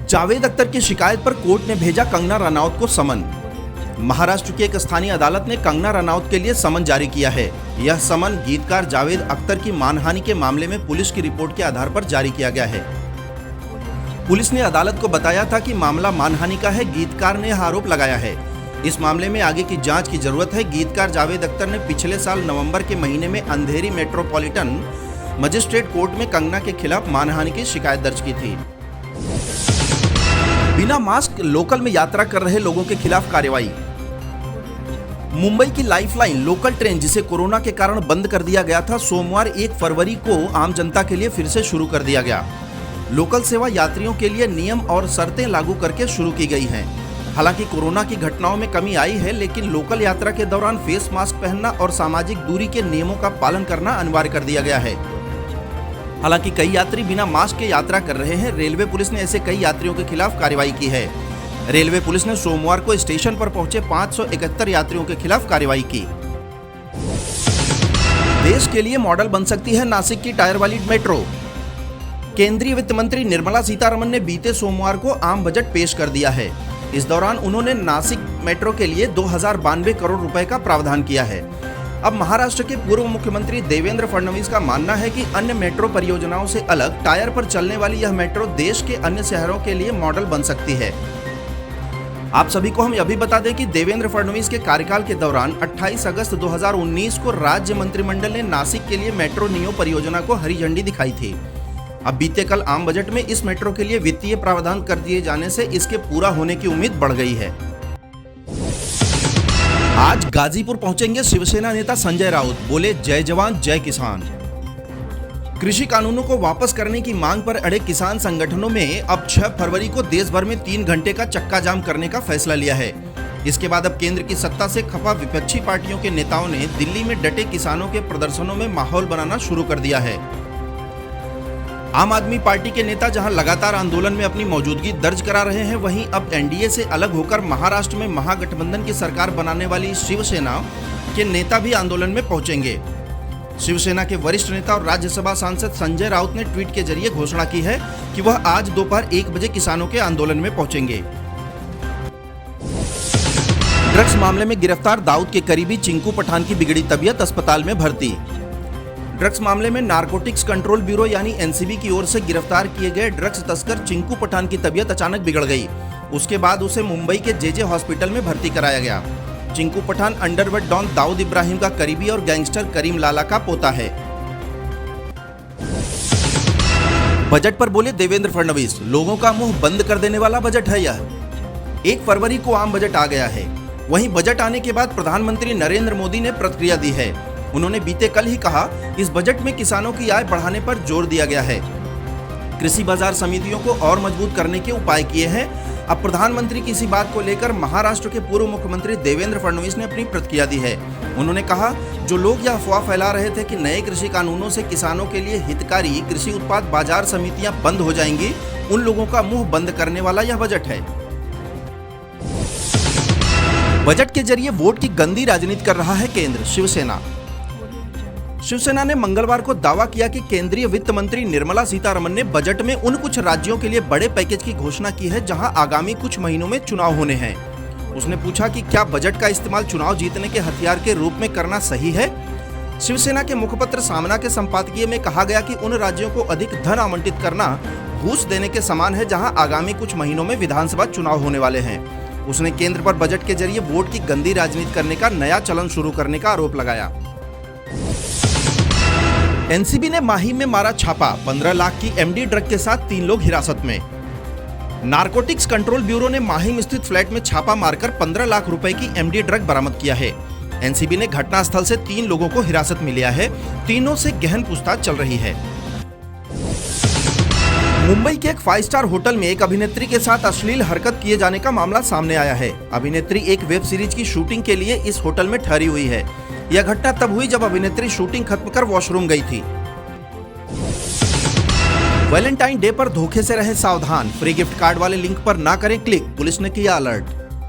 जावेद अख्तर की शिकायत पर कोर्ट ने भेजा कंगना रनौत को समन। महाराष्ट्र की एक स्थानीय अदालत ने कंगना रनौत के लिए समन जारी किया है। यह समन गीतकार जावेद अख्तर की मानहानि के मामले में पुलिस की रिपोर्ट के आधार पर जारी किया गया है। पुलिस ने अदालत को बताया था कि मामला मानहानि का है। गीतकार ने यह आरोप लगाया है। इस मामले में आगे की जांच की जरूरत है। गीतकार जावेद अख्तर ने पिछले साल नवंबर के महीने में अंधेरी मेट्रोपॉलिटन मजिस्ट्रेट कोर्ट में कंगना के खिलाफ मानहानि की शिकायत दर्ज की थी। बिना मास्क लोकल में यात्रा कर रहे लोगों के खिलाफ कार्रवाई। मुंबई की लाइफलाइन लोकल ट्रेन, जिसे कोरोना के कारण बंद कर दिया गया था, सोमवार 1 फरवरी को आम जनता के लिए फिर से शुरू कर दिया गया। लोकल सेवा यात्रियों के लिए नियम और शर्तें लागू करके शुरू की गई हैं। हालांकि कोरोना की घटनाओं में कमी आई है, लेकिन लोकल यात्रा के दौरान फेस मास्क पहनना और सामाजिक दूरी के नियमों का पालन करना अनिवार्य कर दिया गया है। हालांकि कई यात्री बिना मास्क के यात्रा कर रहे हैं। रेलवे पुलिस ने ऐसे कई यात्रियों के खिलाफ कार्रवाई की है। रेलवे पुलिस ने सोमवार को स्टेशन पर पहुंचे 571 यात्रियों के खिलाफ कार्रवाई की। देश के लिए मॉडल बन सकती है नासिक की टायर वाली मेट्रो। केंद्रीय वित्त मंत्री निर्मला सीतारमण ने बीते सोमवार को आम बजट पेश कर दिया है। इस दौरान उन्होंने नासिक मेट्रो के लिए 2092 करोड़ रुपए का प्रावधान किया है। अब महाराष्ट्र के पूर्व मुख्यमंत्री देवेंद्र फडणवीस का मानना है कि अन्य मेट्रो परियोजनाओं से अलग टायर पर चलने वाली यह मेट्रो देश के अन्य शहरों के लिए मॉडल बन सकती है। आप सभी को हम यह भी बता दें कि देवेंद्र फडणवीस के कार्यकाल के दौरान 28 अगस्त 2019 को राज्य मंत्रिमंडल ने नासिक के लिए मेट्रो नियो परियोजना को हरी झंडी दिखाई थी। अब बीते कल आम बजट में इस मेट्रो के लिए वित्तीय प्रावधान कर दिए जाने से इसके पूरा होने की उम्मीद बढ़ गई है। आज गाजीपुर पहुंचेंगे शिवसेना नेता संजय राउत, बोले जय जवान जय किसान। कृषि कानूनों को वापस करने की मांग पर अड़े किसान संगठनों में अब 6 फरवरी को देश भर में 3 घंटे का चक्का जाम करने का फैसला लिया है। इसके बाद अब केंद्र की सत्ता से खफा विपक्षी पार्टियों के नेताओं ने दिल्ली में डटे किसानों के प्रदर्शनों में माहौल बनाना शुरू कर दिया है। आम आदमी पार्टी के नेता जहां लगातार आंदोलन में अपनी मौजूदगी दर्ज करा रहे हैं, वहीं अब एनडीए से अलग होकर महाराष्ट्र में महागठबंधन की सरकार बनाने वाली शिवसेना के नेता भी आंदोलन में पहुंचेंगे। शिवसेना के वरिष्ठ नेता और राज्यसभा सांसद संजय राउत ने ट्वीट के जरिए घोषणा की है कि वह आज दोपहर 1 बजे किसानों के आंदोलन में पहुंचेंगे। ड्रग्स मामले में गिरफ्तार दाऊद के करीबी चिंकू पठान की बिगड़ी तबीयत, अस्पताल में भर्ती। ड्रग्स मामले में नारकोटिक्स कंट्रोल ब्यूरो यानी एनसीबी की ओर से गिरफ्तार किए गए ड्रग्स तस्कर चिंकू पठान की तबीयत अचानक बिगड़ गई। उसके बाद उसे मुंबई के जेजे हॉस्पिटल में भर्ती कराया गया। चिंकू पठान अंडरवर्ल्ड डॉन दाऊद इब्राहिम का करीबी और गैंगस्टर करीम लाला का पोता है। बजट पर बोले देवेंद्र फडणवीस, लोगों का मुंह बंद कर देने वाला बजट है यह। 1 फरवरी को आम बजट आ गया है। वहीं बजट आने के बाद प्रधानमंत्री नरेंद्र मोदी ने प्रतिक्रिया दी है। उन्होंने बीते कल ही कहा, इस बजट में किसानों की आय बढ़ाने पर जोर दिया गया है। कृषि बाजार समितियों को और मजबूत करने के उपाय किए हैं। अब प्रधानमंत्री की इसी बात को लेकर महाराष्ट्र के पूर्व मुख्यमंत्री देवेंद्र फडणवीस ने अपनी प्रतिक्रिया दी है। उन्होंने कहा, जो लोग यह अफवाह फैला रहे थे कि नए कृषि कानूनों से किसानों के लिए हितकारी कृषि उत्पाद बाजार समितियां बंद हो जाएंगी, उन लोगों का मुंह बंद करने वाला यह बजट है। बजट के जरिए वोट की गंदी राजनीति कर रहा है केंद्र। शिवसेना ने मंगलवार को दावा किया कि केंद्रीय वित्त मंत्री निर्मला सीतारमण ने बजट में उन कुछ राज्यों के लिए बड़े पैकेज की घोषणा की है जहां आगामी कुछ महीनों में चुनाव होने हैं। उसने पूछा कि क्या बजट का इस्तेमाल चुनाव जीतने के हथियार के रूप में करना सही है। शिवसेना के मुखपत्र सामना के संपादकीय में कहा गया कि उन राज्यों को अधिक धन आवंटित करना घूस देने के समान है जहां आगामी कुछ महीनों में विधानसभा चुनाव होने वाले हैं। उसने केंद्र पर बजट के जरिए वोट की गंदी राजनीति करने का नया चलन शुरू करने का आरोप लगाया। एनसीबी ने माही में मारा छापा, 15 लाख की एमडी ड्रग के साथ 3 लोग हिरासत में। नारकोटिक्स कंट्रोल ब्यूरो ने माहिम स्थित फ्लैट में छापा मारकर 15 लाख रुपए की एमडी ड्रग बरामद किया है। एनसीबी ने घटनास्थल से 3 लोगों को हिरासत में लिया है। तीनों से गहन पूछताछ चल रही है। मुंबई के एक 5 स्टार होटल में एक अभिनेत्री के साथ अश्लील हरकत किए जाने का मामला सामने आया है। अभिनेत्री एक वेब सीरीज की शूटिंग के लिए इस होटल में ठहरी हुई है। यह घटना तब हुई जब अभिनेत्री शूटिंग खत्म कर वॉशरूम गई थी। वैलेंटाइन डे पर धोखे से रहे सावधान, फ्री गिफ्ट कार्ड वाले लिंक पर ना करें क्लिक, पुलिस ने किया अलर्ट।